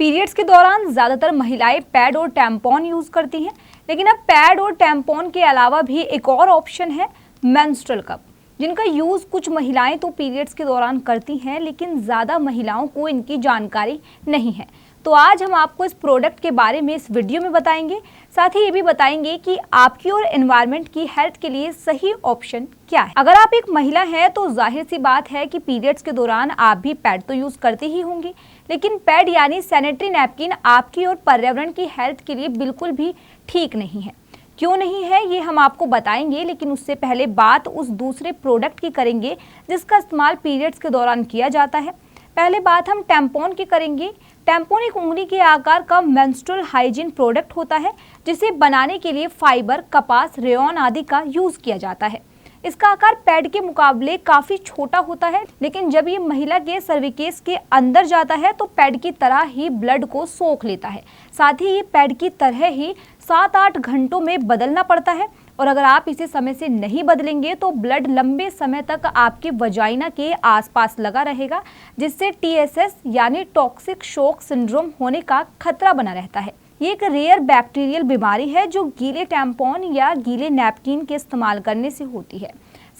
Periods के दौरान ज़्यादातर महिलाएं पैड और टैम्पॉन यूज़ करती हैं, लेकिन अब पैड और टैम्पॉन के अलावा भी एक और ऑप्शन है मेंस्ट्रुअल कप, जिनका यूज़ कुछ महिलाएं तो पीरियड्स के दौरान करती हैं, लेकिन ज़्यादा महिलाओं को इनकी जानकारी नहीं है। तो आज हम आपको इस प्रोडक्ट के बारे में इस वीडियो में बताएंगे, साथ ही ये भी बताएंगे कि आपकी और एनवायरनमेंट की हेल्थ के लिए सही ऑप्शन क्या है। अगर आप एक महिला हैं तो जाहिर सी बात है कि पीरियड्स के दौरान आप भी पैड तो यूज़ करते ही होंगे, लेकिन पैड यानी सैनिटरी नैपकिन आपकी और पर्यावरण की हेल्थ के लिए बिल्कुल भी ठीक नहीं है। क्यों नहीं है ये हम आपको बताएंगे, लेकिन उससे पहले बात उस दूसरे प्रोडक्ट की करेंगे जिसका इस्तेमाल पीरियड्स के दौरान किया जाता है। पहले बात हम टैम्पॉन की करेंगे। टैम्पॉन एक उंगली के आकार का मेंस्ट्रुअल हाइजीन प्रोडक्ट होता है, जिसे बनाने के लिए फाइबर, कपास, रेयॉन आदि का यूज किया जाता है। इसका आकार पैड के मुकाबले काफी छोटा होता है, लेकिन जब ये महिला के सर्विकेस के अंदर जाता है तो पैड की तरह ही ब्लड को सोख लेता है। साथ ही ये पैड की तरह ही 7-8 घंटों में बदलना पड़ता है, और अगर आप इसे समय से नहीं बदलेंगे तो ब्लड लंबे समय तक आपके वजाइना के आसपास लगा रहेगा, जिससे TSS यानी टॉक्सिक शॉक सिंड्रोम होने का खतरा बना रहता है। ये एक रेयर बैक्टीरियल बीमारी है जो गीले टैम्पॉन या गीले नैपकिन के इस्तेमाल करने से होती है।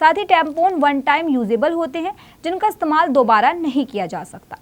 साथ ही टैम्पॉन वन टाइम यूजेबल होते हैं, जिनका इस्तेमाल दोबारा नहीं किया जा सकता,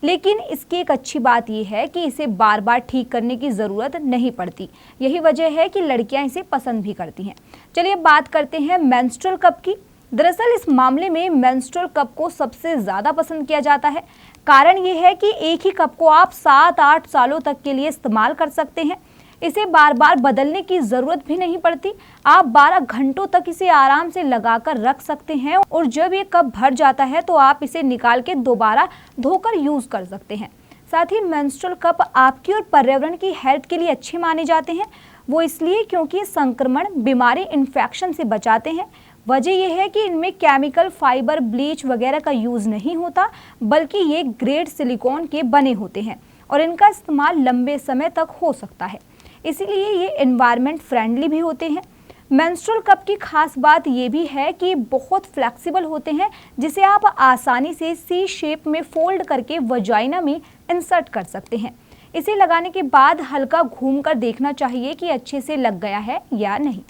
लेकिन इसकी एक अच्छी बात यह है कि इसे बार बार ठीक करने की ज़रूरत नहीं पड़ती। यही वजह है कि लड़कियां इसे पसंद भी करती हैं। चलिए बात करते हैं मेंस्ट्रुअल कप की। दरअसल इस मामले में मेंस्ट्रुअल कप को सबसे ज़्यादा पसंद किया जाता है। कारण ये है कि एक ही कप को आप 7-8 सालों तक के लिए इस्तेमाल कर सकते हैं। इसे बार बार बदलने की ज़रूरत भी नहीं पड़ती। आप 12 घंटों तक इसे आराम से लगाकर रख सकते हैं, और जब ये कप भर जाता है तो आप इसे निकाल के दोबारा धोकर यूज़ कर सकते हैं। साथ ही मेंस्ट्रुअल कप आपकी और पर्यावरण की हेल्थ के लिए अच्छे माने जाते हैं। वो इसलिए क्योंकि संक्रमण, बीमारी, इन्फेक्शन से बचाते हैं। वजह यह है कि इनमें केमिकल, फाइबर, ब्लीच वगैरह का यूज़ नहीं होता, बल्कि ये ग्रेड सिलिकॉन के बने होते हैं और इनका इस्तेमाल लंबे समय तक हो सकता है। इसीलिए ये एनवायरनमेंट फ्रेंडली भी होते हैं। मेंस्ट्रुअल कप की खास बात ये भी है कि बहुत फ्लेक्सिबल होते हैं, जिसे आप आसानी से सी शेप में फोल्ड करके वजाइना में इंसर्ट कर सकते हैं। इसे लगाने के बाद हल्का घूमकर देखना चाहिए कि अच्छे से लग गया है या नहीं।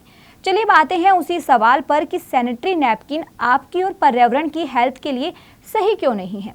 चलिए बातें हैं उसी सवाल पर कि सैनिटरी नैपकिन आपकी और पर्यावरण की हेल्थ के लिए सही क्यों नहीं है।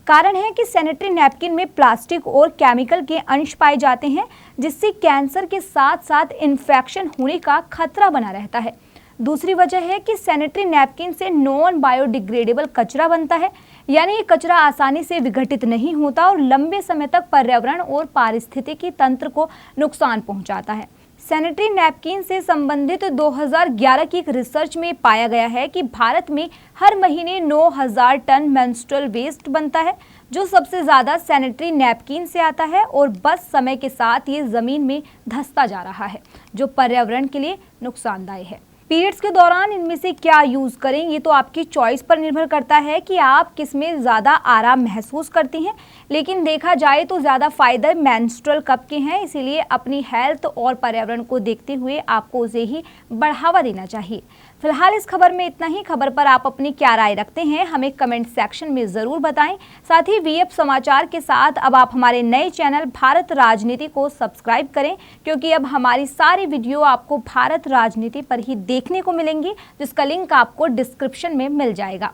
कारण है कि सैनिटरी नैपकिन में प्लास्टिक और केमिकल के अंश पाए जाते हैं, जिससे कैंसर के साथ साथ इन्फेक्शन होने का खतरा बना रहता है। दूसरी वजह है कि सैनिटरी नैपकिन से नॉन बायोडिग्रेडेबल कचरा बनता है, यानी ये कचरा आसानी से विघटित नहीं होता और लंबे समय तक पर्यावरण और पारिस्थितिकी तंत्र को नुकसान पहुंचाता है। सैनिटरी नैपकिन से संबंधित 2011 की एक रिसर्च में पाया गया है कि भारत में हर महीने 9000 टन मेंस्ट्रुअल वेस्ट बनता है, जो सबसे ज़्यादा सैनिटरी नैपकिन से आता है, और बस समय के साथ ये ज़मीन में धंसता जा रहा है, जो पर्यावरण के लिए नुकसानदायक है। पीरियड्स के दौरान इनमें से क्या यूज़ करें, ये तो आपकी चॉइस पर निर्भर करता है कि आप किस में ज़्यादा आराम महसूस करती हैं, लेकिन देखा जाए तो ज़्यादा फ़ायदे मेंस्ट्रुअल कप के हैं। इसीलिए अपनी हेल्थ और पर्यावरण को देखते हुए आपको उसे ही बढ़ावा देना चाहिए। फिलहाल इस खबर में इतना ही। खबर पर आप अपनी क्या राय रखते हैं, हमें कमेंट सेक्शन में ज़रूर बताएं। साथ ही वीएफ समाचार के साथ अब आप हमारे नए चैनल भारत राजनीति को सब्सक्राइब करें, क्योंकि अब हमारी सारी वीडियो आपको भारत राजनीति पर ही देखने को मिलेंगी, जिसका लिंक आपको डिस्क्रिप्शन में मिल जाएगा।